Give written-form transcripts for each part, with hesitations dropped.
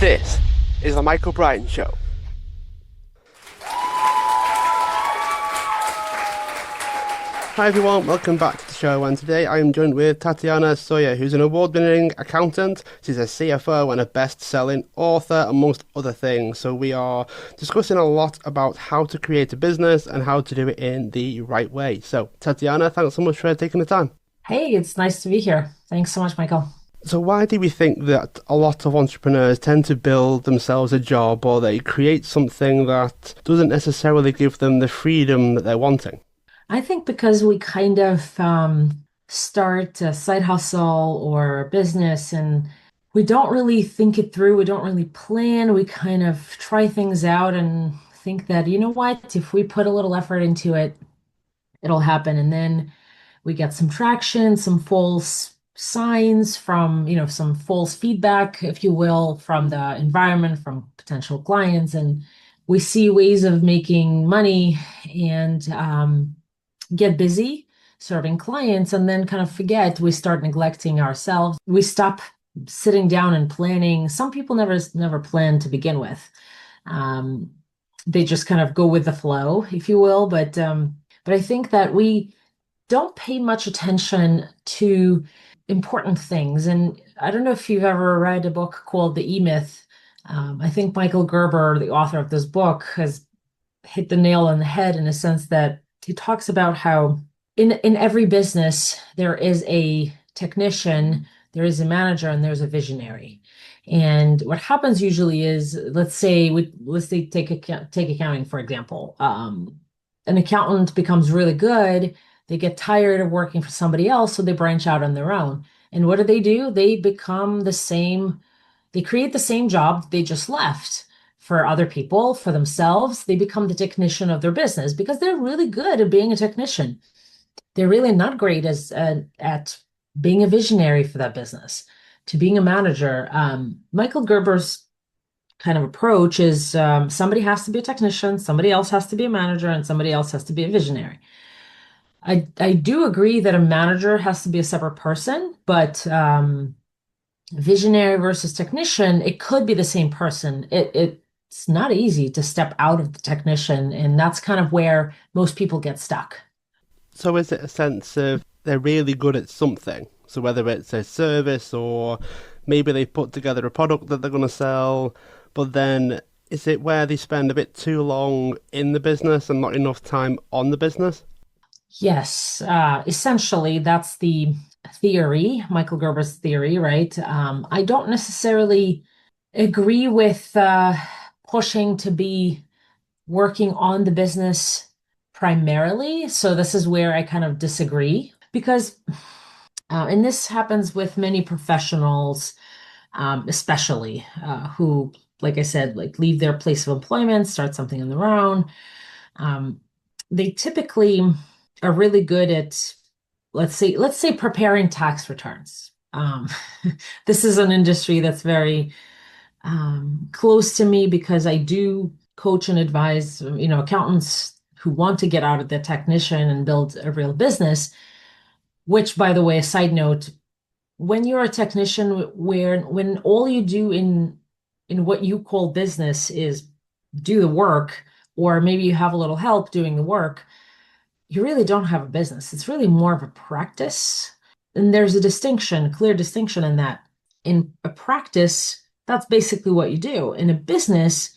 This is the Michael Brian Show. Hi everyone, welcome back to the show, and today I am joined with Tatiana Tsoir, who's an award-winning accountant. She's a CFO and a best-selling author, amongst other things. So we are discussing a lot about how to create a business and how to do it in the right way. So Tatiana, thanks so much for taking the time. Hey, it's nice to be here. Thanks so much, Michael. So why do we think that a lot of entrepreneurs tend to build themselves a job, or they create something that doesn't necessarily give them the freedom that they're wanting? I think because we kind of start a side hustle or a business and we don't really think it through, we don't really plan, we kind of try things out and think that, you know what, if we put a little effort into it, it'll happen. And then we get some traction, some false signs from, some false feedback, if you will, from the environment, from potential clients. And we see ways of making money and get busy serving clients and then kind of forget. We start neglecting ourselves. We stop sitting down and planning. Some people never plan to begin with. Um, they just kind of go with the flow, if you will. But I think that we don't pay much attention to important things. And I don't know if you've ever read a book called The E-Myth. I think Michael Gerber, the author of this book, has hit the nail on the head in a sense that he talks about how in every business there is a technician, there is a manager, and there's a visionary. And what happens usually is, let's say take accounting for example. An accountant becomes really good. They get tired of working for somebody else, so they branch out on their own. And what do? They become the same. They create the same job they just left for other people, for themselves. They become the technician of their business because they're really good at being a technician. They're really not great at being a visionary for that business, to being a manager. Michael Gerber's kind of approach is somebody has to be a technician, somebody else has to be a manager, and somebody else has to be a visionary. I do agree that a manager has to be a separate person, but visionary versus technician, it could be the same person. It's not easy to step out of the technician, and that's kind of where most people get stuck. So is it a sense of they're really good at something? So whether it's a service or maybe they put together a product that they're going to sell, but then is it where they spend a bit too long in the business and not enough time on the business? Yes, essentially, that's the theory, Michael Gerber's theory, right? I don't necessarily agree with pushing to be working on the business primarily. So this is where I kind of disagree because, and this happens with many professionals, especially who, like I said, like leave their place of employment, start something on their own. Um, they typically are really good at, let's say preparing tax returns. This is an industry that's very close to me because I do coach and advise, accountants who want to get out of the technician and build a real business, which, by the way, a side note, when you're a technician, when all you do in what you call business is do the work, or maybe you have a little help doing the work, you really don't have a business. It's really more of a practice. And there's a distinction, clear distinction in that. In a practice, that's basically what you do. In a business,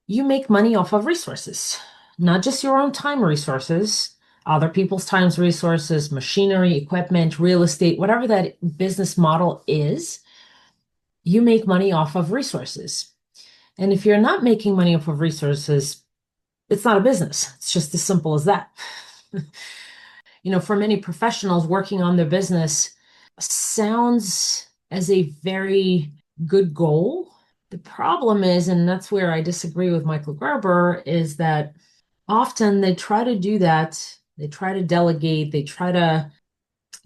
you make money off of resources, not just your own time resources, other people's times resources, machinery, equipment, real estate, whatever that business model is, you make money off of resources. And if you're not making money off of resources, it's not a business. It's just as simple as that. For many professionals, working on their business sounds as a very good goal. The problem is, and that's where I disagree with Michael Gerber, is that often they try to do that. They try to delegate. They try to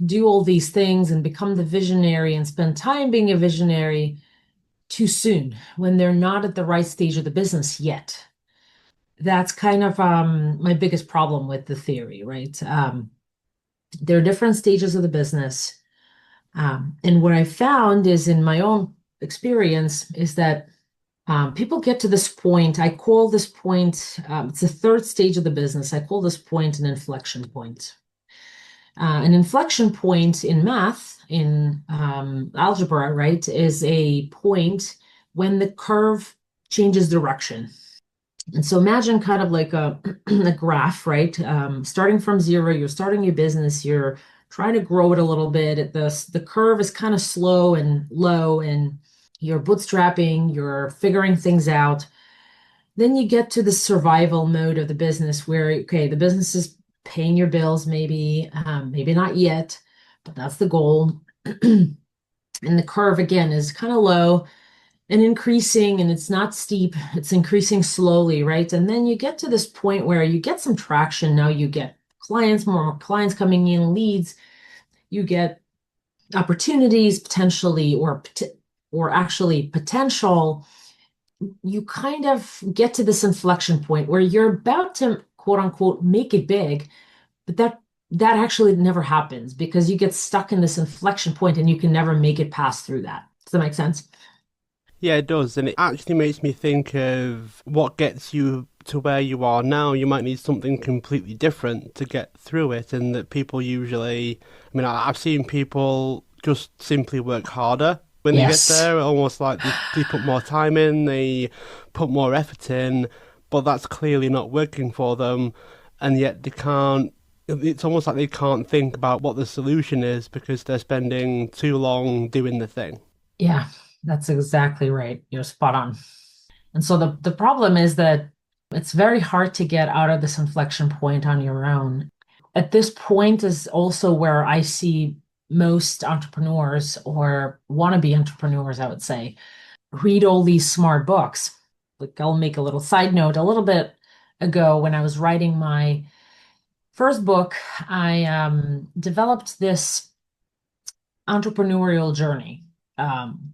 do all these things and become the visionary and spend time being a visionary too soon when they're not at the right stage of the business yet. That's kind of my biggest problem with the theory, right? There are different stages of the business. And what I found is in my own experience is that People get to this point. I call this point, it's the third stage of the business. I call this point an inflection point. An inflection point in math, in algebra, right, is a point when the curve changes direction. And so imagine kind of like a graph, right? Starting from zero, you're starting your business, you're trying to grow it a little bit. The curve is kind of slow and low, and you're bootstrapping, you're figuring things out. Then you get to the survival mode of the business where, okay, the business is paying your bills, maybe, maybe not yet, but that's the goal. And the curve again is kind of low and increasing, and it's not steep, it's increasing slowly, right? And then you get to this point where you get some traction. Now you get clients, more clients coming in, leads, you get opportunities potentially, or actually potential. You kind of get to this inflection point where you're about to quote unquote make it big, but that actually never happens because you get stuck in this inflection point and you can never make it past through that. Does that make sense? Yeah, it does. And it actually makes me think of what gets you to where you are now. You might need something completely different to get through it. And that people usually, I mean, I've seen people just simply work harder when they get Yes. there, almost like they put more time in, they put more effort in, but that's clearly not working for them. And yet they can't, it's almost like they can't think about what the solution is because they're spending too long doing the thing. Yeah, that's exactly right. You're spot on. And so the problem is that it's very hard to get out of this inflection point on your own. At this point is also where I see most entrepreneurs or wannabe entrepreneurs, I would say, read all these smart books. Like I'll make a little side note. A little bit ago, when I was writing my first book, I developed this entrepreneurial journey,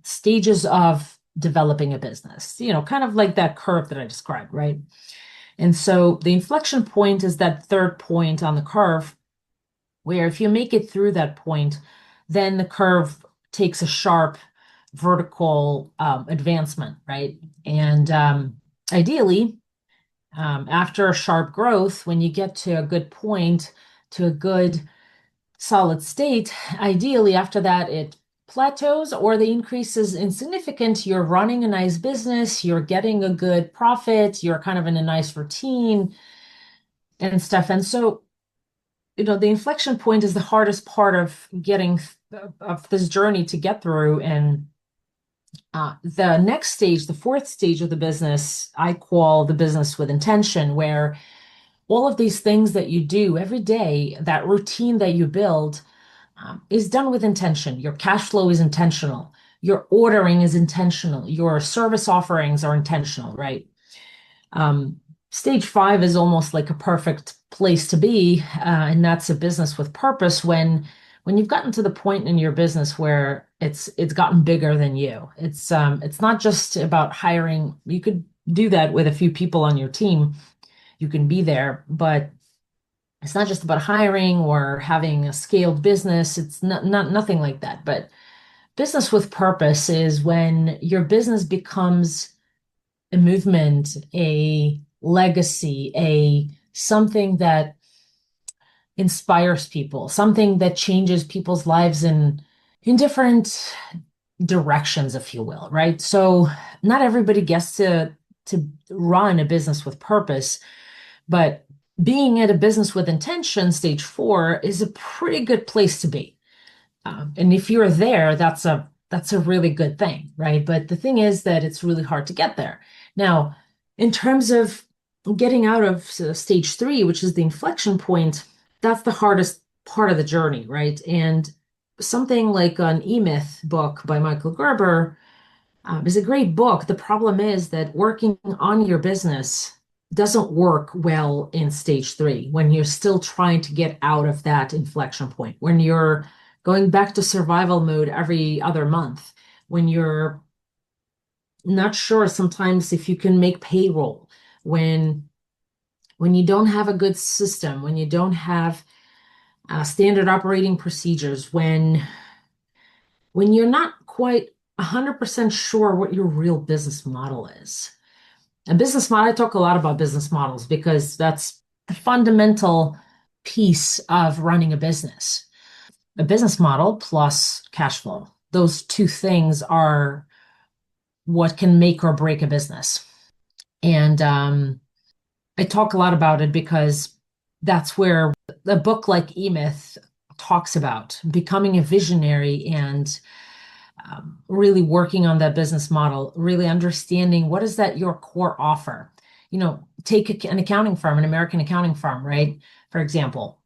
stages of developing a business, kind of like that curve that I described, right? And so the inflection point is that third point on the curve, where if you make it through that point, then the curve takes a sharp vertical advancement, right? And ideally, after a sharp growth, when you get to a good point, to a good solid state, ideally after that it plateaus or the increase is insignificant. You're running a nice business, you're getting a good profit, you're kind of in a nice routine and stuff. And so, the inflection point is the hardest part of getting of this journey to get through. And the next stage, the fourth stage of the business, I call the business with intention, where all of these things that you do every day, that routine that you build, is done with intention. Your cash flow is intentional. Your ordering is intentional. Your service offerings are intentional, right? Stage five is almost like a perfect place to be, and that's a business with purpose. When you've gotten to the point in your business where it's gotten bigger than you. It's not just about hiring. You could do that with a few people on your team. You can be there, but it's not just about hiring or having a scaled business. It's not nothing like that. But business with purpose is when your business becomes a movement, a legacy, a something that inspires people, something that changes people's lives in different directions, if you will, right? So not everybody gets to run a business with purpose, but being at a business with intention, stage four, is a pretty good place to be. And if you're there, that's a really good thing, right? But the thing is that it's really hard to get there. Now, in terms of getting out of stage three, which is the inflection point, that's the hardest part of the journey, right? And something like an E-Myth book by Michael Gerber is a great book. The problem is that working on your business doesn't work well in stage three when you're still trying to get out of that inflection point, when you're going back to survival mode every other month, when you're not sure sometimes if you can make payroll, when when you don't have a good system, when you don't have standard operating procedures, when you're not quite 100% sure what your real business model is. And business model, I talk a lot about business models because that's the fundamental piece of running a business. A business model plus cash flow. Those two things are what can make or break a business. And I talk a lot about it because that's where a book like E-Myth talks about becoming a visionary and really working on that business model, really understanding what is that your core offer. Take an accounting firm, an American accounting firm, right? For example,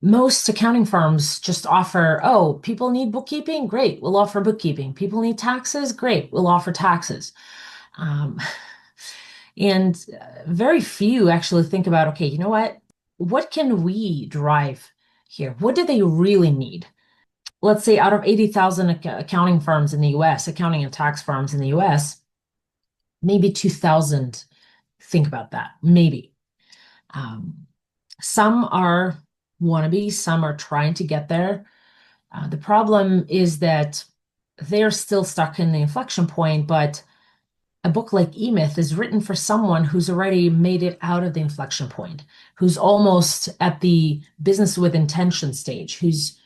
most accounting firms just offer, oh, people need bookkeeping? Great, we'll offer bookkeeping. People need taxes? Great, we'll offer taxes. Um, and very few actually think about, okay, you know what? What can we drive here? What do they really need? Let's say out of 80,000 accounting firms in the US, accounting and tax firms in the US, maybe 2,000 think about that, maybe. Um, some are wannabes, some are trying to get there. The problem is that they're still stuck in the inflection point, but a book like E-Myth is written for someone who's already made it out of the inflection point, who's almost at the business with intention stage, who's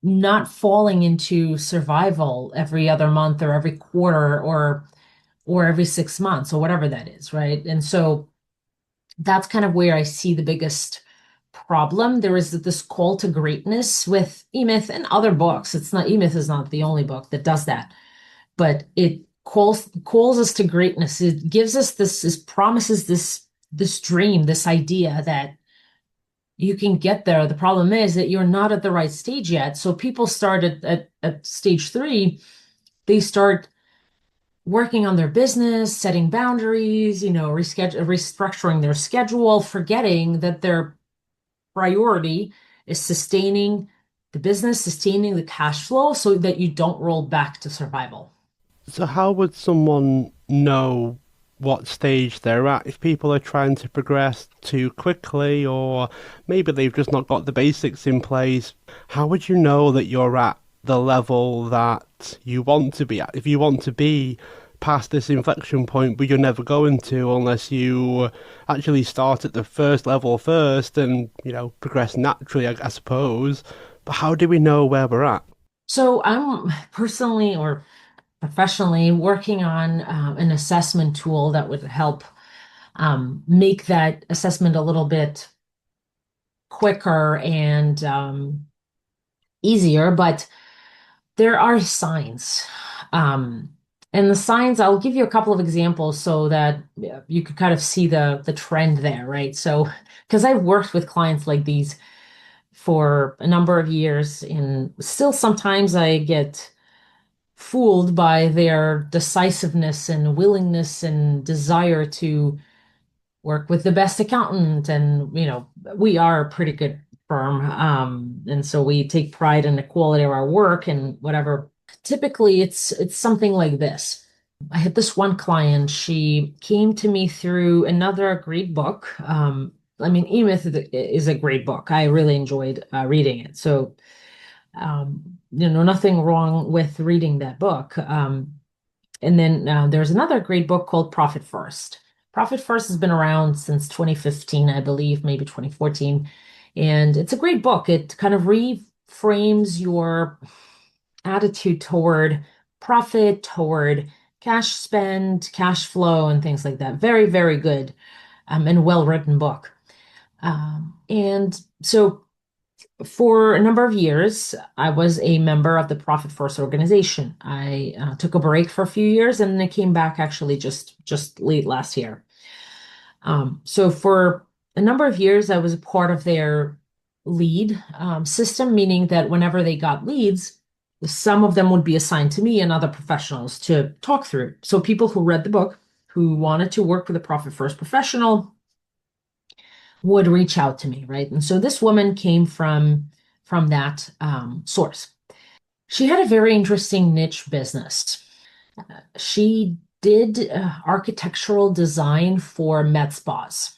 not falling into survival every other month or every quarter or every 6 months or whatever that is, right? And so that's kind of where I see the biggest problem. There is this call to greatness with E-Myth and other books. It's not E-Myth is not the only book that does that, but it calls us to greatness. It gives us this promises this dream, this idea that you can get there. The problem is that you're not at the right stage yet. So people start at stage 3, they start working on their business, setting boundaries, restructuring their schedule, forgetting that their priority is sustaining the business, sustaining the cash flow so that you don't roll back to survival. So, how would someone know what stage they're at if people are trying to progress too quickly, or maybe they've just not got the basics in place? How would you know that you're at the level that you want to be at? If you want to be past this inflection point, but you're never going to unless you actually start at the first level first and, progress naturally, I suppose. But how do we know where we're at? So I'm personally or professionally working on an assessment tool that would help make that assessment a little bit quicker and easier, but there are signs. Um, and the signs, I'll give you a couple of examples so that you could kind of see the trend there, right? So, because I've worked with clients like these for a number of years, and still sometimes I get fooled by their decisiveness and willingness and desire to work with the best accountant. And, we are a pretty good firm. And so we take pride in the quality of our work and whatever. Typically, it's something like this. I had this one client, she came to me through another great book. E-Myth is a great book. I really enjoyed reading it. So nothing wrong with reading that book. And then there's another great book called Profit First. Profit First has been around since 2015, I believe, maybe 2014. And it's a great book. It kind of reframes your attitude toward profit, toward cash spend, cash flow, and things like that. Very, very good and well-written book. And so for a number of years, I was a member of the Profit First organization. I took a break for a few years and then I came back actually just late last year. So for a number of years, I was a part of their lead system, meaning that whenever they got leads, some of them would be assigned to me and other professionals to talk through. So people who read the book, who wanted to work with a Profit First professional, would reach out to me, right? And so this woman came from that source. She had a very interesting niche business. She did architectural design for med spas.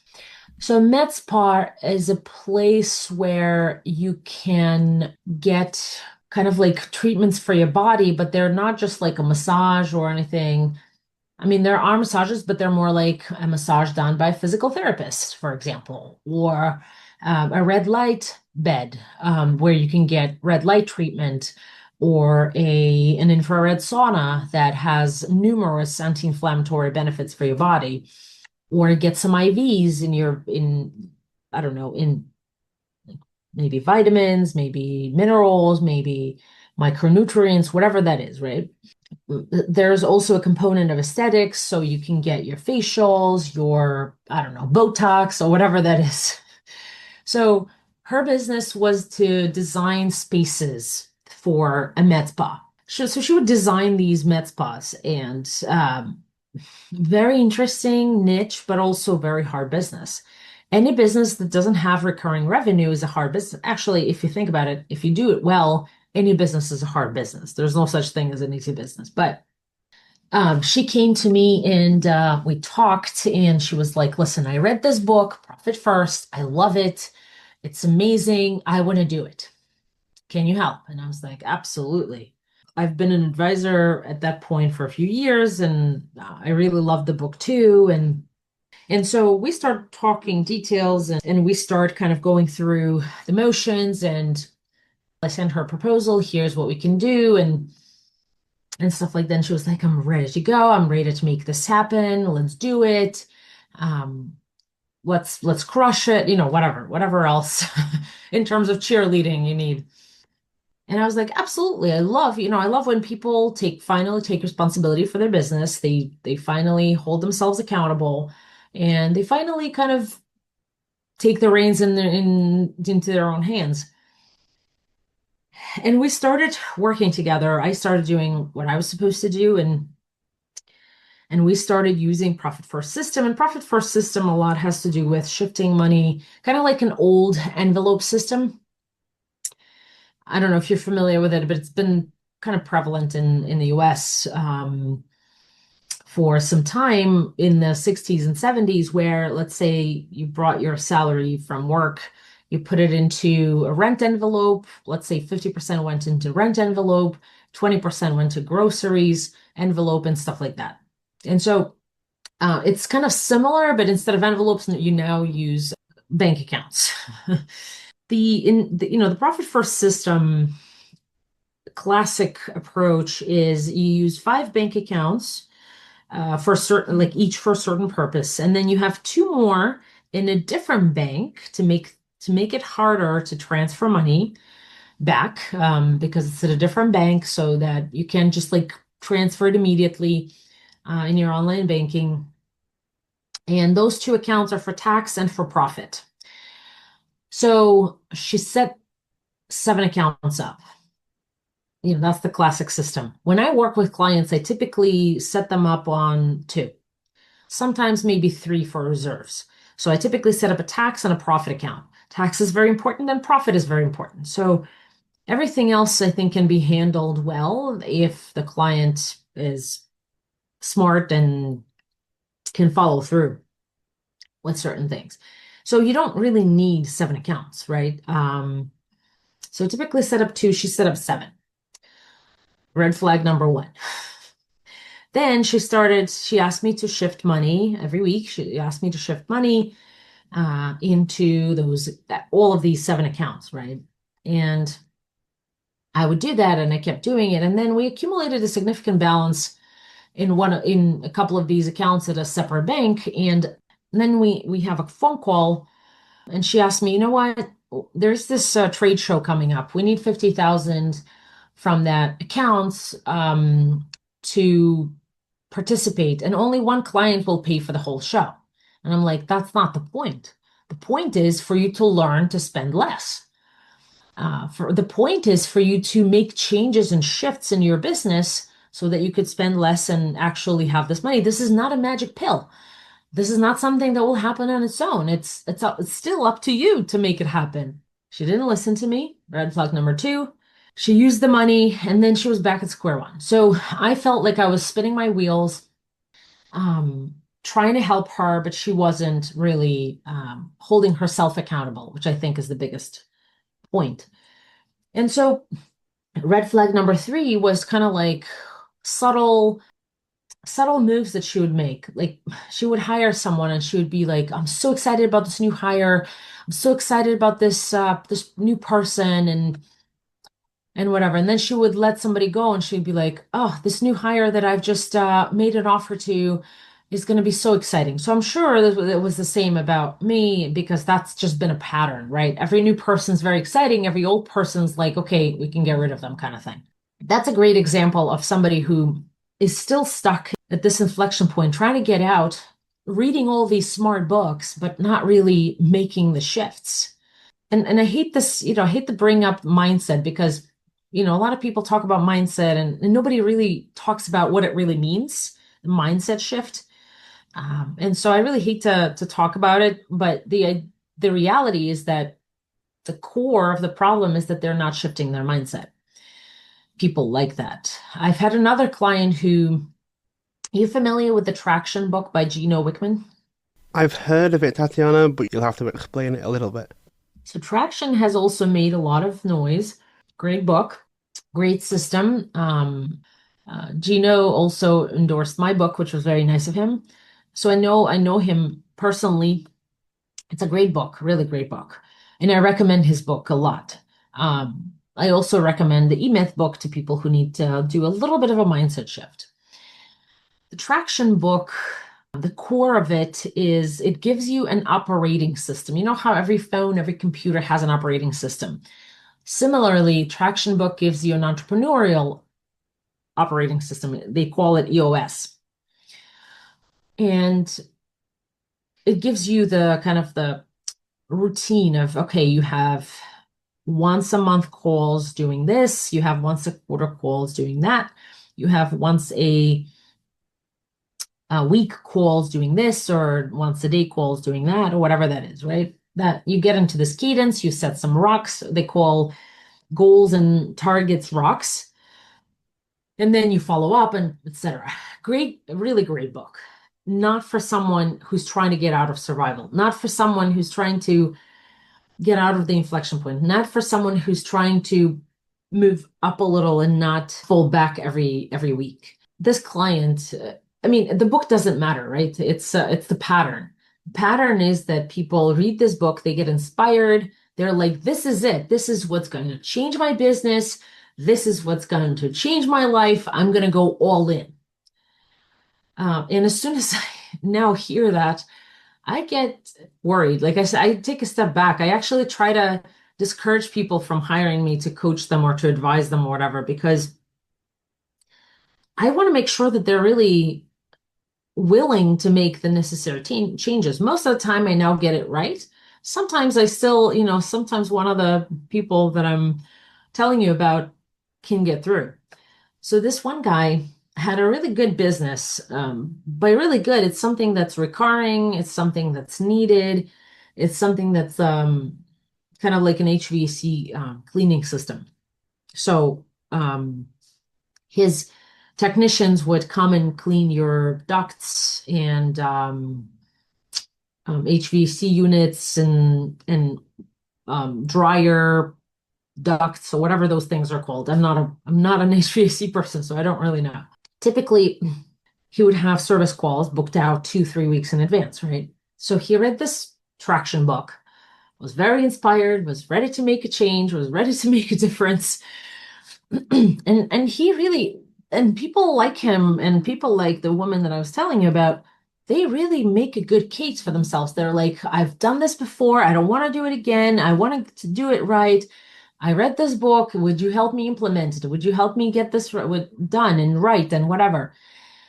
So med spa is a place where you can get kind of like treatments for your body, but they're not just like a massage or anything. I mean, there are massages, but they're more like a massage done by a physical therapist, for example, or a red light bed where you can get red light treatment, or an infrared sauna that has numerous anti-inflammatory benefits for your body, or get some IVs in I don't know, in maybe vitamins, maybe minerals, maybe micronutrients, whatever that is, right? There's also a component of aesthetics, so you can get your facials, your, I don't know, Botox or whatever that is. So her business was to design spaces for a med spa. So she would design these med spas, and very interesting niche, but also very hard business. Any business that doesn't have recurring revenue is a hard business. Actually, if you think about it, if you do it well, any business is a hard business. There's no such thing as an easy business. But she came to me and we talked, and she was like, listen, I read this book, Profit First. I love it. It's amazing. I want to do it. Can you help? And I was like, absolutely. I've been an advisor at that point for a few years, and I really loved the book too. And so we start talking details, and we start kind of going through the motions, and I sent her a proposal. Here's what we can do, and stuff like that. And she was like, I'm ready to go. I'm ready to make this happen. Let's do it. Um, let's crush it, whatever else in terms of cheerleading you need. And I was like, absolutely. I love when people finally take responsibility for their business. They finally hold themselves accountable, and they finally kind of take the reins into their own hands. And we started working together. I started doing what I was supposed to do, and we started using Profit First system. And Profit First system a lot has to do with shifting money, kind of like an old envelope system. I don't know if you're familiar with it, but it's been kind of prevalent in the US for some time in the 60s and 70s, where let's say you brought your salary from work, you put it into a rent envelope. Let's say 50% went into rent envelope, 20% went to groceries envelope, and stuff like that. And so it's kind of similar, but instead of envelopes, you now use bank accounts. The Profit First system classic approach is you use 5 bank accounts for certain, like each for a certain purpose, and then you have 2 more in a different bank to make it harder to transfer money back, because it's at a different bank, so that you can just like transfer it immediately in your online banking. And those 2 accounts are for tax and for profit. So she set 7 accounts up. That's the classic system. When I work with clients, I typically set them up on 2, sometimes maybe 3 for reserves. So I typically set up a tax and a profit account. Tax is very important, and profit is very important. So everything else I think can be handled well if the client is smart and can follow through with certain things. So you don't really need 7 accounts, right? So typically set up 2, she set up 7. Red flag number 1. Then she asked me to shift money every week. She asked me to shift money into all of these 7 accounts, right? And I would do that, and I kept doing it. And then we accumulated a significant balance in a couple of these accounts at a separate bank. And then we have a phone call, and she asked me, you know what? There's this trade show coming up. We need 50,000 from that account to participate, and only 1 client will pay for the whole show. And I'm like, that's not the point. The point is for you to learn to spend less. The point is for you to make changes and shifts in your business so that you could spend less and actually have this money. This is not a magic pill. This is not something that will happen on its own. It's still up to you to make it happen. She didn't listen to me. Red flag number 2. She used the money, and then she was back at square one. So I felt like I was spinning my wheels, trying to help her, but she wasn't really holding herself accountable, which I think is the biggest point. And so Red flag number three was kind of like subtle subtle moves that she would make. Like she would hire someone and she would be like, I'm so excited about this new hire. I'm so excited about this new person and whatever. And then she would let somebody go and she'd be like, oh, this new hire that I've just made an offer to is going to be so exciting. So I'm sure that it was the same about me because that's just been a pattern, right? Every new person's very exciting. Every old person's like, okay, we can get rid of them kind of thing. That's a great example of somebody who is still stuck at this inflection point, trying to get out, reading all these smart books, but not really making the shifts. And I hate this, I hate to bring up mindset because, a lot of people talk about mindset and nobody really talks about what it really means, the mindset shift. And so I really hate to talk about it, but the reality is that the core of the problem is that they're not shifting their mindset. People like that. I've had another client who, are you familiar with the Traction book by Gino Wickman? I've heard of it, Tatiana, but you'll have to explain it a little bit. So Traction has also made a lot of noise. Great book, great system. Gino also endorsed my book, which was very nice of him. So I know him personally. It's a great book, really great book. And I recommend his book a lot. I also recommend the E-Myth book to people who need to do a little bit of a mindset shift. The Traction book, the core of it is it gives you an operating system. You know how every phone, every computer has an operating system. Similarly, Traction book gives you an entrepreneurial operating system. They call it EOS. And it gives you the kind of the routine of, okay, you have once a month calls doing this, you have once a quarter calls doing that, you have once a week calls doing this, or once a day calls doing that, or whatever that is, right? That you get into this cadence, you set some rocks, they call goals and targets rocks, and then you follow up and etc. Great, really great book. Not for someone who's trying to get out of survival, not for someone who's trying to get out of the inflection point, not for someone who's trying to move up a little and not fall back every week. This client, I mean, the book doesn't matter, right? It's the pattern. The pattern is that people read this book, they get inspired, they're like, this is it. This is what's going to change my business. This is what's going to change my life. I'm going to go all in. And as soon as I now hear that, I get worried. Like I said, I take a step back. I actually try to discourage people from hiring me to coach them or to advise them or whatever, because I want to make sure that they're really willing to make the necessary changes. Most of the time, I now get it right. Sometimes I still, sometimes one of the people that I'm telling you about can get through. So this one guy had a really good business. By really good, it's something that's recurring, it's something that's needed, it's something that's kind of like an HVAC cleaning system. So his technicians would come and clean your ducts and HVAC units and dryer ducts or whatever those things are called. I'm not an HVAC person, so I don't really know. Typically, he would have service calls booked out 2-3 weeks in advance, right? So he read this Traction book, was very inspired, was ready to make a change, was ready to make a difference. And he really, and people like him and people like the woman that I was telling you about, they really make a good case for themselves. They're like, I've done this before. I don't want to do it again. I want to do it right. I read this book. Would you help me implement it? Would you help me get this done and right and whatever?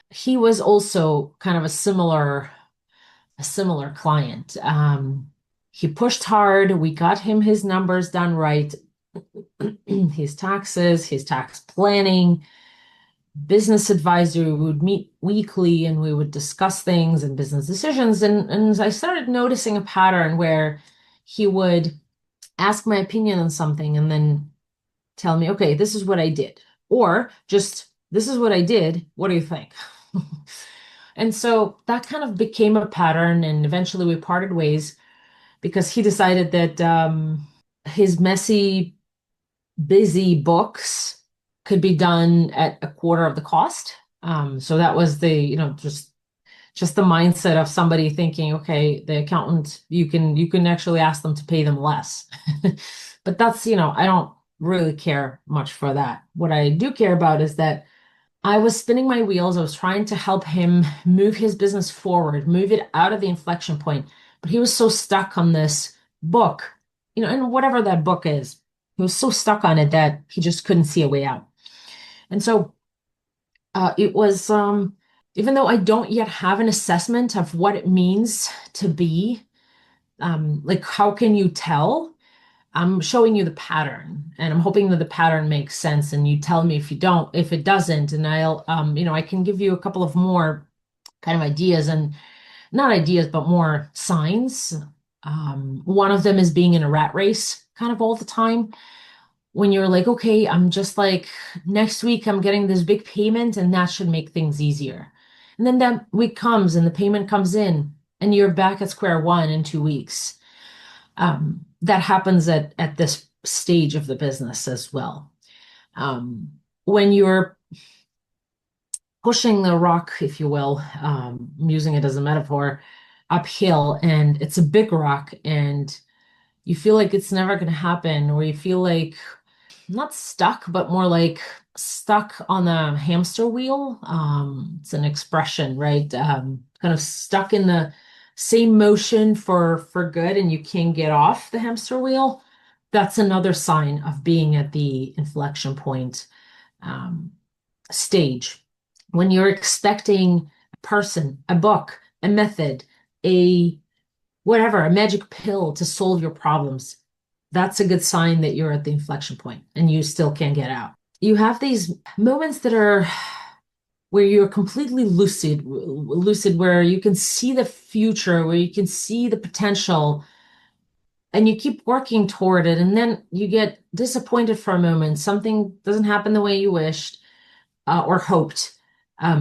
He was also kind of a similar client. He pushed hard. We got him his numbers done right, his taxes, his tax planning, business advisor. We would meet weekly and we would discuss things and business decisions. And I started noticing a pattern where he would ask my opinion on something and then tell me, okay, this is what I did. Or just, this is what I did. What do you think? And so that kind of became a pattern. And eventually we parted ways because he decided that his messy busy books could be done at a quarter of the cost. So that was just the mindset of somebody thinking, okay, the accountant, you can actually ask them to pay them less. But that's, I don't really care much for that. What I do care about is that I was spinning my wheels. I was trying to help him move his business forward, move it out of the inflection point. But he was so stuck on this book, and whatever that book is, he was so stuck on it that he just couldn't see a way out. And so it was, even though I don't yet have an assessment of what it means to be, like, how can you tell? I'm showing you the pattern and I'm hoping that the pattern makes sense and you tell me if it doesn't, and I can give you a couple of more kind of ideas and not ideas, but more signs. One of them is being in a rat race kind of all the time. When you're like, okay, I'm just like, next week I'm getting this big payment and that should make things easier. And then that week comes and the payment comes in and you're back at square one in 2 weeks. That happens at this stage of the business as well. When you're pushing the rock, if you will, I'm using it as a metaphor, uphill, and it's a big rock, and you feel like it's never going to happen, or you feel like not stuck, but more like stuck on the hamster wheel. It's an expression, right? Kind of stuck in the same motion for good, and you can't get off the hamster wheel. That's another sign of being at the inflection point um, stage. When you're expecting a person, a book, a method, a whatever, a magic pill to solve your problems, that's a good sign that you're at the inflection point and you still can't get out. You have these moments that are where you're completely lucid, where you can see the future, where you can see the potential, and you keep working toward it. And then you get disappointed for a moment. Something doesn't happen the way you wished or hoped.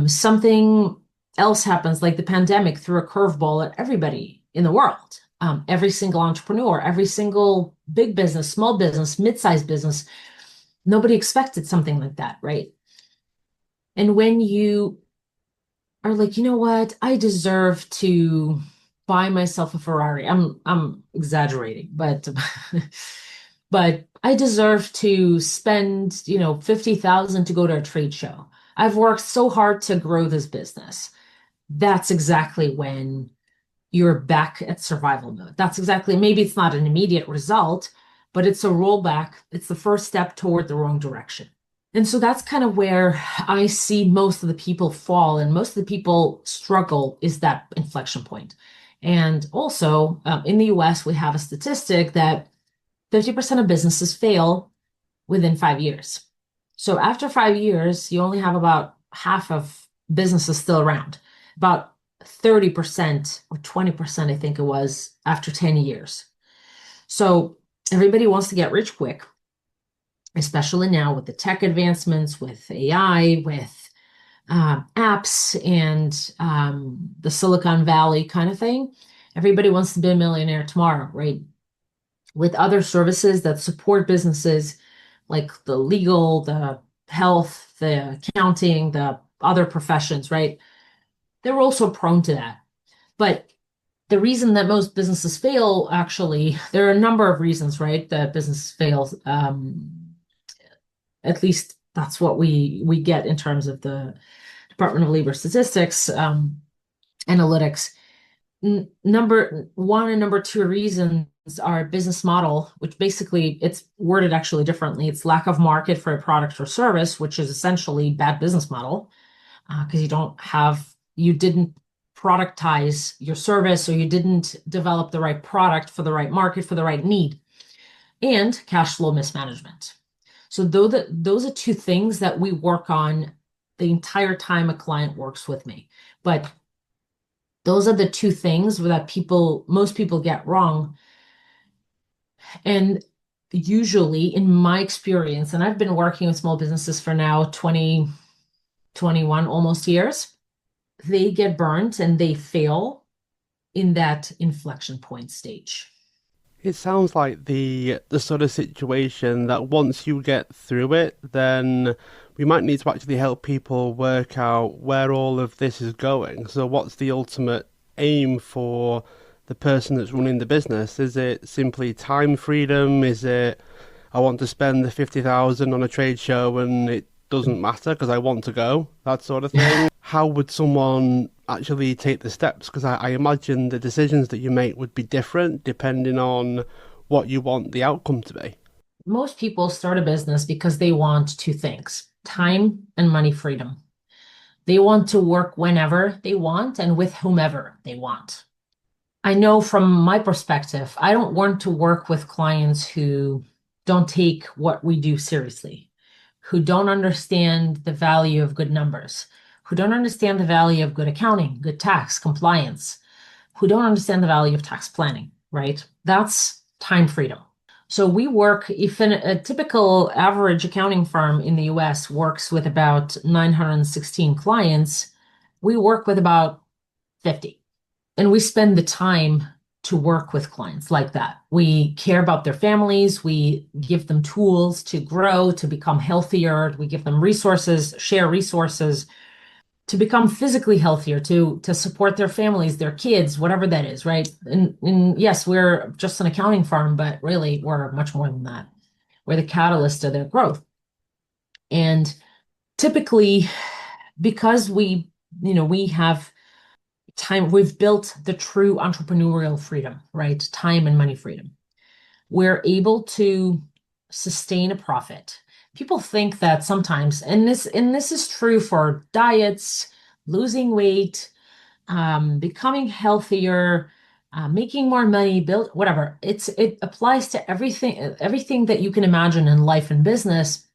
Something else happens, like the pandemic threw a curveball at everybody in the world. Every single entrepreneur, every single big business, small business, mid-sized business, nobody expected something like that, right? And when you are like, you know what, I deserve to buy myself a Ferrari. I'm exaggerating, but but I deserve to spend, 50,000 to go to a trade show. I've worked so hard to grow this business. That's exactly when you're back at survival mode. That's exactly, maybe it's not an immediate result, but it's a rollback. It's the first step toward the wrong direction. And so that's kind of where I see most of the people fall and most of the people struggle is that inflection point. And also in the US, we have a statistic that 50% of businesses fail within 5 years. So after 5 years, you only have about half of businesses still around. About 30% or 20%, I think it was, after 10 years. So everybody wants to get rich quick, especially now with the tech advancements, with AI, with apps, and the Silicon Valley kind of thing. Everybody wants to be a millionaire tomorrow, right? With other services that support businesses like the legal, the health, the accounting, the other professions, right? They're also prone to that. But the reason that most businesses fail, actually, there are a number of reasons, right, that business fails. At least that's what we get in terms of the Department of Labor Statistics analytics. Number one and number two reasons are business model, which basically it's worded actually differently. It's lack of market for a product or service, which is essentially bad business model because you didn't productize your service or you didn't develop the right product for the right market for the right need, and cash flow mismanagement. So those are two things that we work on the entire time a client works with me. But those are the two things that most people get wrong. And usually in my experience, and I've been working with small businesses for now 20, 21 almost years, they get burnt and they fail in that inflection point stage. It sounds like the sort of situation that once you get through it, then we might need to actually help people work out where all of this is going. So what's the ultimate aim for the person that's running the business? Is it simply time freedom? Is it I want to spend the 50,000 on a trade show and it doesn't matter because I want to go, that sort of thing? How would someone actually take the steps? Because I imagine the decisions that you make would be different depending on what you want the outcome to be. Most people start a business because they want two things, time and money freedom. They want to work whenever they want and with whomever they want. I know from my perspective, I don't want to work with clients who don't take what we do seriously, who don't understand the value of good numbers, who don't understand the value of good accounting, good tax, compliance, who don't understand the value of tax planning, right? That's time freedom. So we work, if a typical average accounting firm in the US works with about 916 clients, we work with about 50. And we spend the time to work with clients like that. We care about their families. We give them tools to grow, to become healthier. We give them resources, share resources to become physically healthier, to support their families, their kids, whatever that is, right? And yes, we're just an accounting firm, but really we're much more than that. We're the catalyst of their growth. And typically, because we have time, we've built the true entrepreneurial freedom, right? Time and money freedom. We're able to sustain a profit. People think that sometimes, and this is true for diets, losing weight, becoming healthier, making more money, build whatever. It applies to everything that you can imagine in life and business.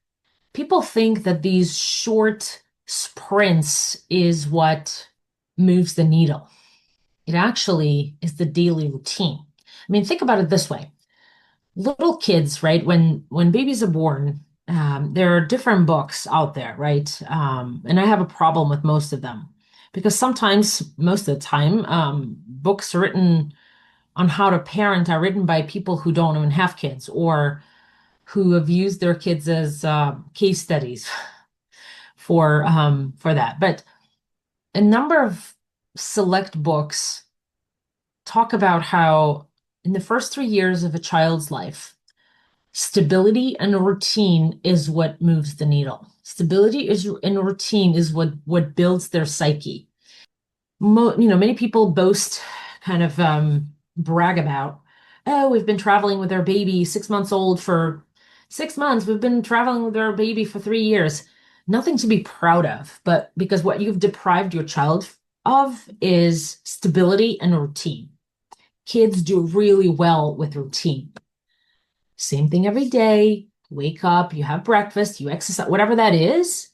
People think that these short sprints is what moves the needle. It actually is the daily routine. I mean, think about it this way. Little kids, right? When babies are born, there are different books out there, right? And I have a problem with most of them because sometimes, most of the time, books written on how to parent are written by people who don't even have kids or who have used their kids as case studies for that. But a number of select books talk about how in the first 3 years of a child's life, stability and a routine is what moves the needle. Stability is and a routine is what builds their psyche. Many people boast, kind of brag about, oh, we've been traveling with our baby 6 months old for 6 months. We've been traveling with our baby for 3 years. Nothing to be proud of, but because what you've deprived your child of is stability and a routine. Kids do really well with routine. Same thing every day. Wake up, you have breakfast, you exercise, whatever that is.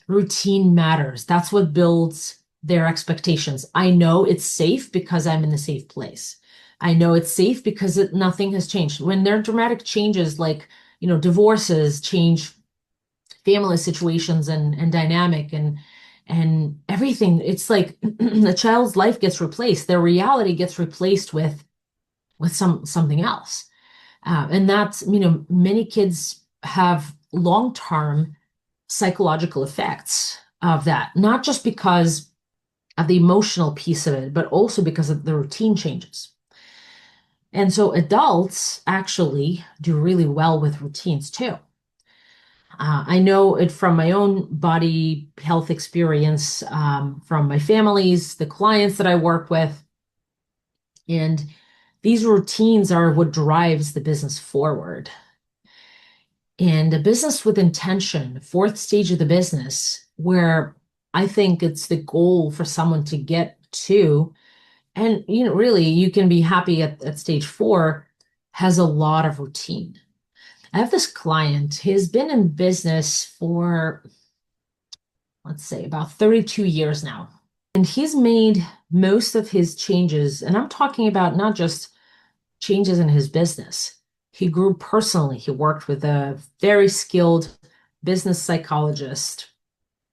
Routine matters. That's what builds their expectations. I know it's safe because I'm in a safe place. I know it's safe because nothing has changed. When there are dramatic changes like, divorces change family situations and dynamic and everything, it's like the child's life gets replaced. Their reality gets replaced with something else. And that's, many kids have long-term psychological effects of that, not just because of the emotional piece of it, but also because of the routine changes. And so adults actually do really well with routines too. I know it from my own body health experience, from my families, the clients that I work with. And these routines are what drives the business forward. And a business with intention, fourth stage of the business, where I think it's the goal for someone to get to, and really you can be happy at stage four, has a lot of routine. I have this client, he's been in business for, let's say, about 32 years now. And he's made most of his changes, and I'm talking about not just changes in his business. He grew personally. He worked with a very skilled business psychologist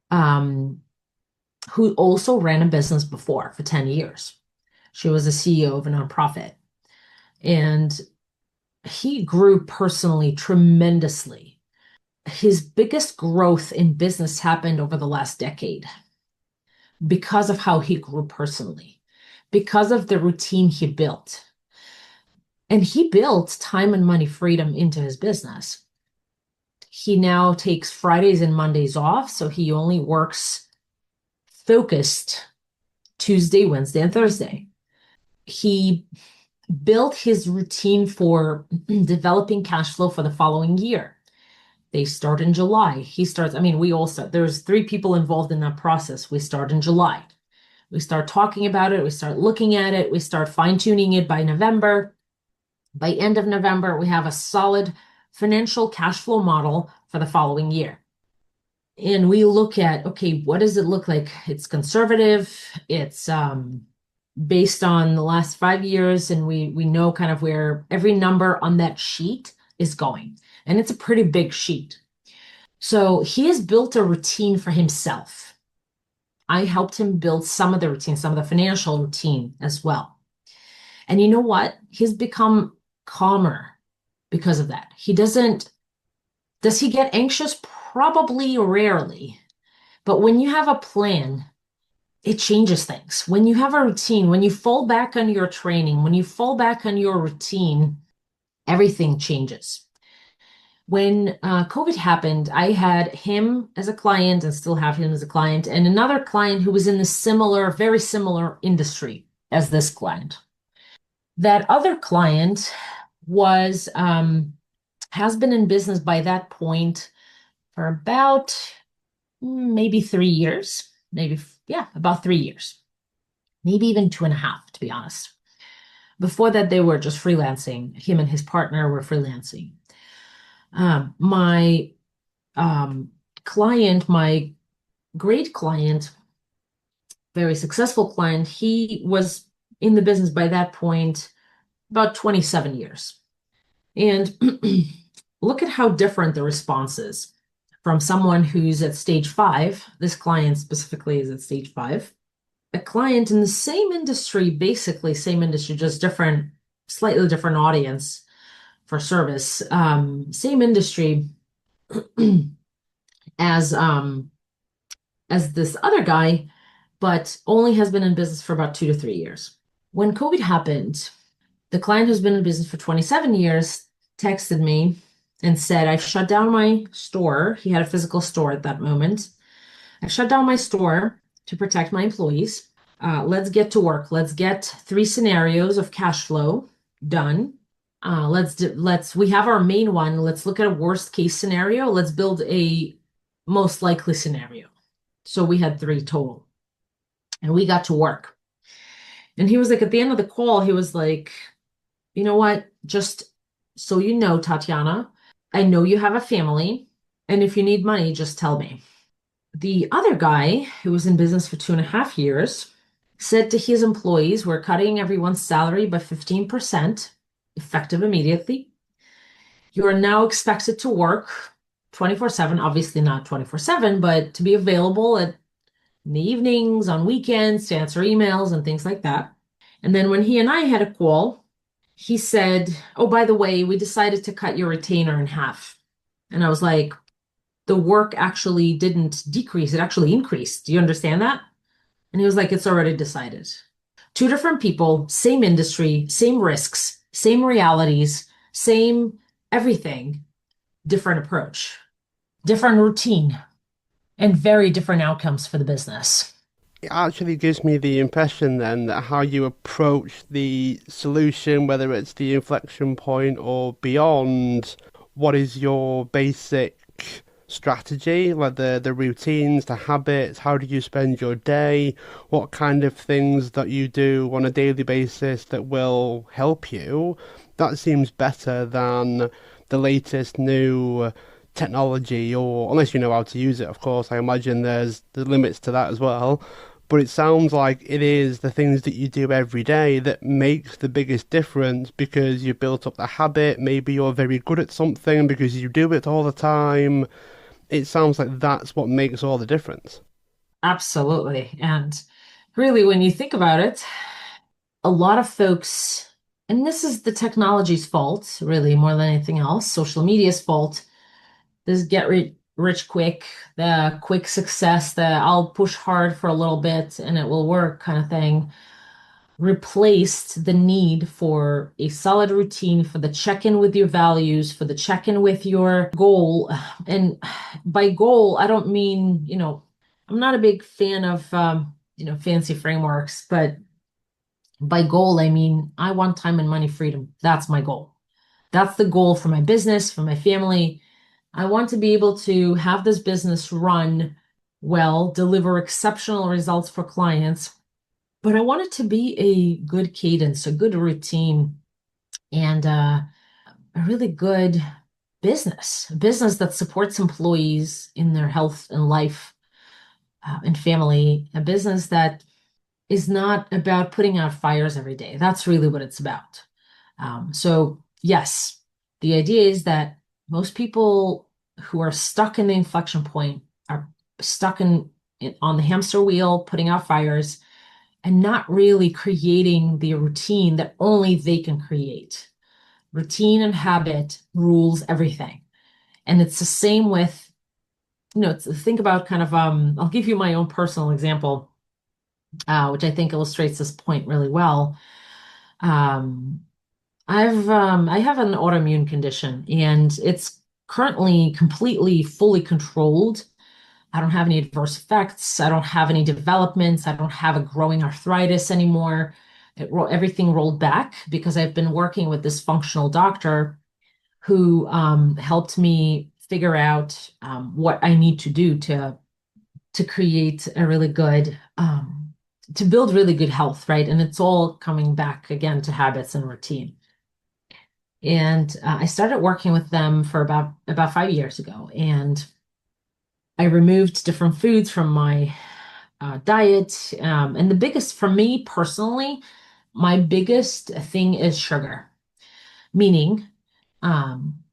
who also ran a business before for 10 years. She was a CEO of a nonprofit. And he grew personally tremendously. His biggest growth in business happened over the last decade because of how he grew personally, because of the routine he built. And he built time and money freedom into his business. He now takes Fridays and Mondays off, so he only works focused Tuesday, Wednesday, and Thursday. He built his routine for developing cash flow for the following year. They start in July. He starts, I mean, we all start. There's 3 people involved in that process. We start in July. We start talking about it. We start looking at it. We start fine-tuning it by November. By end of November, we have a solid financial cash flow model for the following year. And we look at, okay, what does it look like? It's conservative. It's based on the last 5 years, and we know kind of where every number on that sheet is going. And it's a pretty big sheet. So he has built a routine for himself. I helped him build some of the routine, some of the financial routine as well. And you know what? He's become calmer because of that. Does he get anxious? Probably rarely. But when you have a plan, it changes things. When you have a routine, when you fall back on your training, when you fall back on your routine, everything changes. When COVID happened, I had him as a client and still have him as a client, and another client who was in the very similar industry as this client. That other client was has been in business by that point for about maybe 3 years, about 3 years, maybe even 2.5, to be honest. Before that, they were just freelancing. Him and his partner were freelancing. My client, my great client, very successful client, he was in the business by that point about 27 years. And look at how different the response is from someone who's at stage 5. This client specifically is at stage 5. A client in the same industry, basically same industry, just different, slightly different audience for service, same industry as this other guy, but only has been in business for about 2 to 3 years. When COVID happened, the client who's been in business for 27 years texted me and said, I've shut down my store. He had a physical store at that moment. I shut down my store to protect my employees. Let's get to work. Let's get 3 scenarios of cash flow done. We have our main one. Let's look at a worst case scenario. Let's build a most likely scenario. So we had 3 total, and we got to work. And he was like, at the end of the call, he was like, you know what? Just so you know, Tatiana, I know you have a family, and if you need money, just tell me. The other guy, who was in business for 2.5 years, said to his employees, we're cutting everyone's salary by 15%, effective immediately. You are now expected to work 24/7, obviously not 24/7, but to be available in the evenings, on weekends, to answer emails and things like that. And then when he and I had a call, he said, oh, by the way, we decided to cut your retainer in half. And I was like, the work actually didn't decrease, it actually increased. Do you understand that? And he was like, it's already decided. 2 different people, same industry, same risks, same realities, same everything, different approach, different routine, and very different outcomes for the business. It actually gives me the impression then that how you approach the solution, whether it's the inflection point or beyond, what is your basic strategy, like the routines, the habits, how do you spend your day, what kind of things that you do on a daily basis that will help you. That seems better than the latest new technology, or unless you know how to use it, of course. I imagine there's the limits to that as well. But it sounds like it is the things that you do every day that makes the biggest difference because you built up the habit. Maybe you're very good at something because you do it all the time. It sounds like that's what makes all the difference. Absolutely. And really, when you think about it, a lot of folks and this is the technology's fault, really, more than anything else, social media's fault, this rich quick, the quick success, the I'll push hard for a little bit and it will work kind of thing, replaced the need for a solid routine, for the check-in with your values, for the check-in with your goal. And by goal, I don't mean, I'm not a big fan of, fancy frameworks, but by goal, I mean, I want time and money freedom. That's my goal. That's the goal for my business, for my family. I want to be able to have this business run well, deliver exceptional results for clients, but I want it to be a good cadence, a good routine, and a really good business, a business that supports employees in their health and life and family, a business that is not about putting out fires every day. That's really what it's about. So, yes, the idea is that most people who are stuck in the inflection point are stuck on the hamster wheel, putting out fires and not really creating the routine that only they can create. Routine and habit rules everything. And it's the same with, think about kind of, I'll give you my own personal example, which I think illustrates this point really well. Um, I have an autoimmune condition and it's currently completely fully controlled. I don't have any adverse effects. I don't have any developments. I don't have a growing arthritis anymore. Everything rolled back because I've been working with this functional doctor who helped me figure out what I need to do to create a really good to build really good health, right? And it's all coming back again to habits and routine. And I started working with them for about 5 years ago, and I removed different foods from my diet. And the biggest, for me personally, my biggest thing is sugar, meaning um,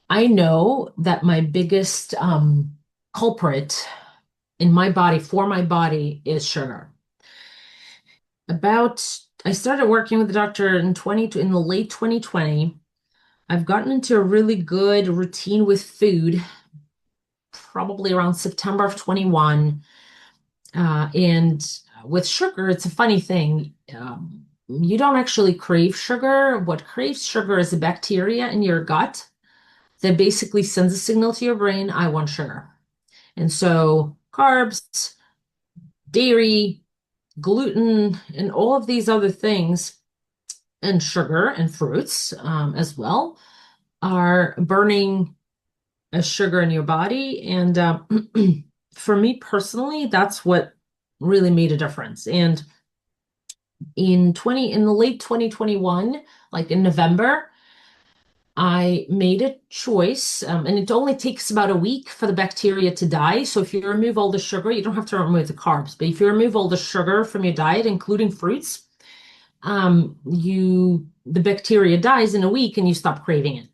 I know that my biggest culprit in my body, for my body, is sugar. I started working with the doctor in the late 2020. I've gotten into a really good routine with food, probably around September of 21. And with sugar, it's a funny thing. You don't actually crave sugar. What craves sugar is a bacteria in your gut that basically sends a signal to your brain, I want sugar. And so carbs, dairy, gluten, and all of these other things, and sugar and fruits as well, are burning a sugar in your body. And for me personally, that's what really made a difference. And in the late 2021, like in November, I made a choice, and it only takes about a week for the bacteria to die. So if you remove all the sugar, you don't have to remove the carbs, but if you remove all the sugar from your diet, including fruits, the bacteria dies in a week and you stop craving it.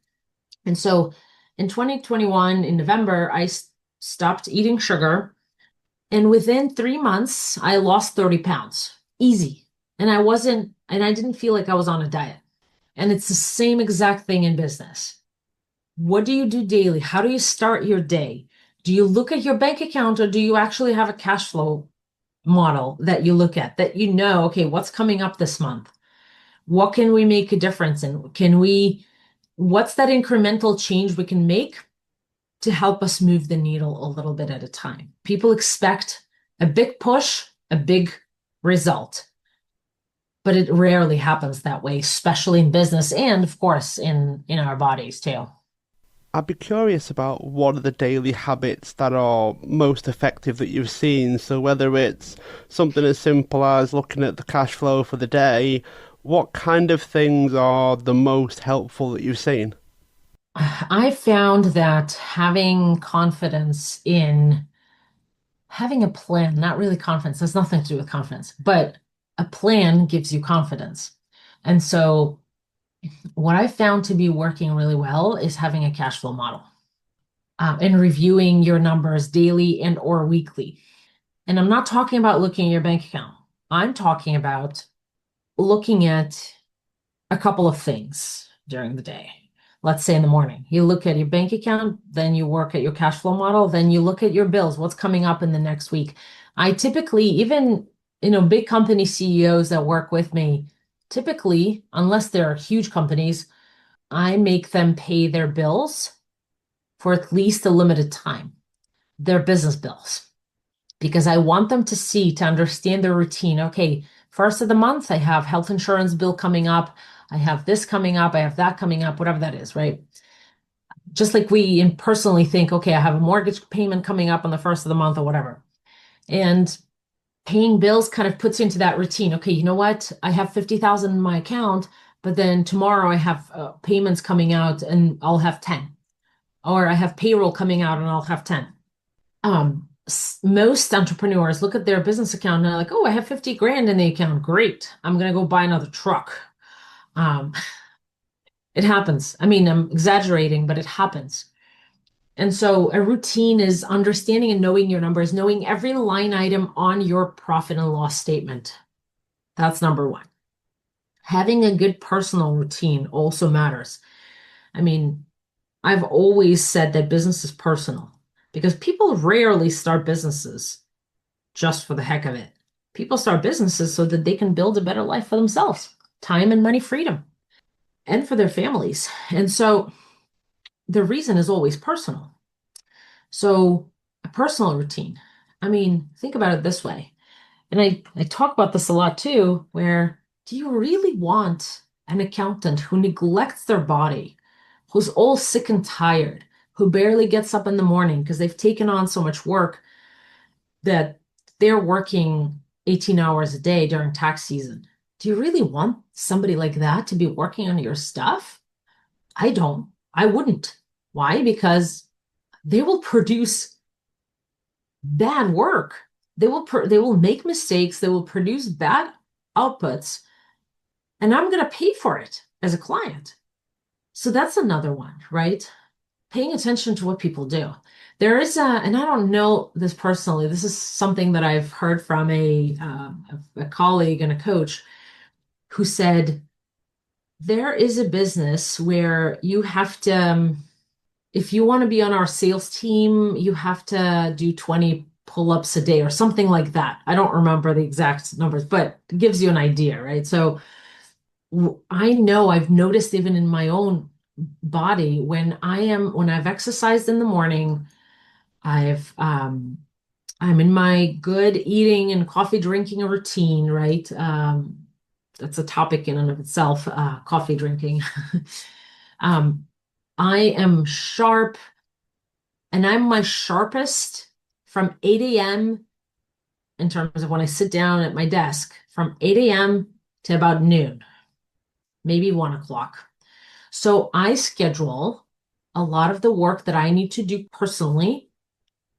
And so in 2021, in November, I stopped eating sugar. And within 3 months, I lost 30 pounds. Easy. And I didn't feel like I was on a diet. And it's the same exact thing in business. What do you do daily? How do you start your day? Do you look at your bank account or do you actually have a cash flow model that you look at that okay, what's coming up this month? What can we make a difference in? What's that incremental change we can make to help us move the needle a little bit at a time? People expect a big push, a big result, but it rarely happens that way, especially in business and, of course, in our bodies too. I'd be curious about what are the daily habits that are most effective that you've seen. So whether it's something as simple as looking at the cash flow for the day, what kind of things are the most helpful that you've seen? I found that having confidence in having a plan, not really confidence, has nothing to do with confidence, but a plan gives you confidence. And so what I found to be working really well is having a cash flow model and reviewing your numbers daily and or weekly. And I'm not talking about looking at your bank account. I'm talking about looking at a couple of things during the day. Let's say in the morning, you look at your bank account, then you work at your cash flow model, then you look at your bills, what's coming up in the next week. I typically, even, big company CEOs that work with me, typically, unless they're huge companies, I make them pay their bills for at least a limited time, their business bills, because I want them to understand their routine. Okay, first of the month, I have health insurance bill coming up. I have this coming up. I have that coming up, whatever that is, right? Just like we personally think, okay, I have a mortgage payment coming up on the first of the month or whatever. And paying bills kind of puts you into that routine. Okay, you know what? I have 50,000 in my account, but then tomorrow I have payments coming out and I'll have 10. Or I have payroll coming out and I'll have 10. Most entrepreneurs look at their business account and they're like, oh, I have 50 grand in the account. Great. I'm going to go buy another truck. Um, it happens. I mean, I'm exaggerating, but it happens. And so a routine is understanding and knowing your numbers, knowing every line item on your profit and loss statement. That's number one. Having a good personal routine also matters. I mean, I've always said that business is personal because people rarely start businesses just for the heck of it. People start businesses so that they can build a better life for themselves, time and money freedom, and for their families. And so the reason is always personal. So a personal routine. I mean, think about it this way. And I talk about this a lot too, where do you really want an accountant who neglects their body, who's all sick and tired, who barely gets up in the morning because they've taken on so much work that they're working 18 hours a day during tax season? Do you really want somebody like that to be working on your stuff? I don't. I wouldn't. Why? Because they will produce bad work. They will make mistakes. They will produce bad outputs, and I'm going to pay for it as a client. So that's another one, right? Paying attention to what people do. There is and I don't know this personally. This is something that I've heard from a colleague and a coach who said there is a business where you have to, if you want to be on our sales team, you have to do 20 pull-ups a day or something like that. I don't remember the exact numbers, but it gives you an idea, right? So I know I've noticed even in my own body when I've exercised in the morning, I'm in my good eating and coffee drinking routine, right? That's a topic in and of itself, coffee drinking. um, I am sharp and I'm my sharpest from 8 a.m. in terms of when I sit down at my desk from 8 a.m. to about noon, maybe 1 o'clock. So I schedule a lot of the work that I need to do personally.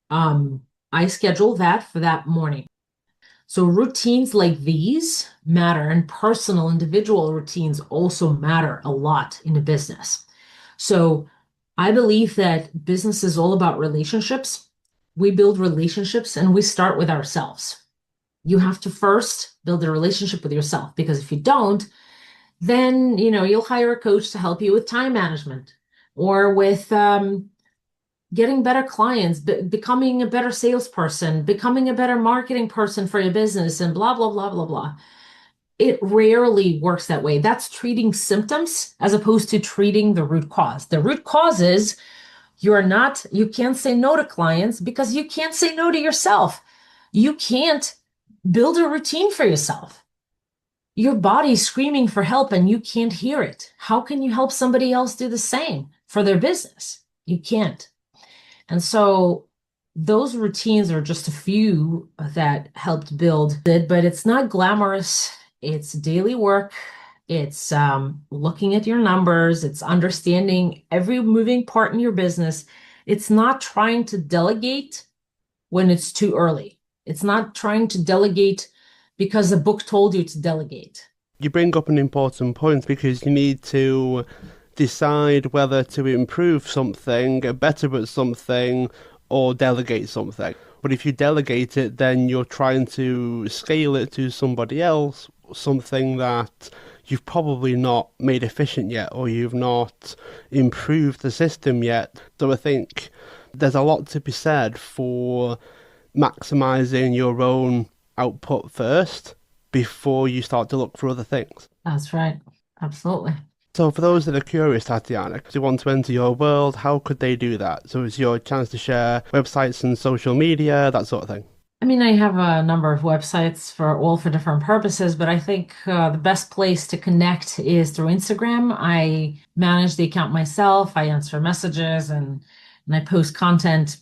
I schedule that for that morning. So routines like these matter, and personal individual routines also matter a lot in a business. So I believe that business is all about relationships. We build relationships and we start with ourselves. You have to first build a relationship with yourself, because if you don't, then you'll hire a coach to help you with time management or with getting better clients, becoming a better salesperson, becoming a better marketing person for your business, and blah, blah, blah, blah, blah. It rarely works that way. That's treating symptoms as opposed to treating the root cause. The root cause is you can't say no to clients because you can't say no to yourself. You can't build a routine for yourself. Your body's screaming for help and you can't hear it. How can you help somebody else do the same for their business? You can't. And so those routines are just a few that helped build it, but it's not glamorous. It's daily work. It's looking at your numbers. It's understanding every moving part in your business. It's not trying to delegate when it's too early. It's not trying to delegate because the book told you to delegate. You bring up an important point, because you need to decide whether to improve something, get better at something, or delegate something. But if you delegate it, then you're trying to scale it to somebody else, something that you've probably not made efficient yet, or you've not improved the system yet. So I think there's a lot to be said for maximizing your own output first before you start to look for other things. That's right. Absolutely. So for those that are curious, Tatiana, if they want to enter your world, how could they do that? So it's your chance to share websites and social media, that sort of thing. I mean, I have a number of websites for different purposes, but I think the best place to connect is through Instagram. I manage the account myself. I answer messages and I post content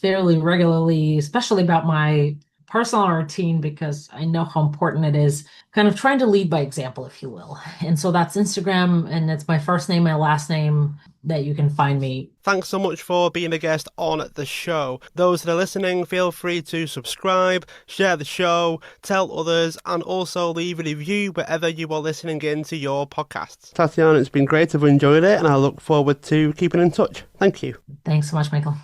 fairly regularly, especially about my personal routine, because I know how important it is, kind of trying to lead by example, if you will. And so that's Instagram, and it's my first name, my last name that you can find me. Thanks so much for being a guest on the show. Those that are listening, feel free to subscribe, share the show, tell others, and also leave a review wherever you are listening into your podcasts. Tatiana, it's been great. I've enjoyed it, and I look forward to keeping in touch. Thank you. Thanks so much, Michael.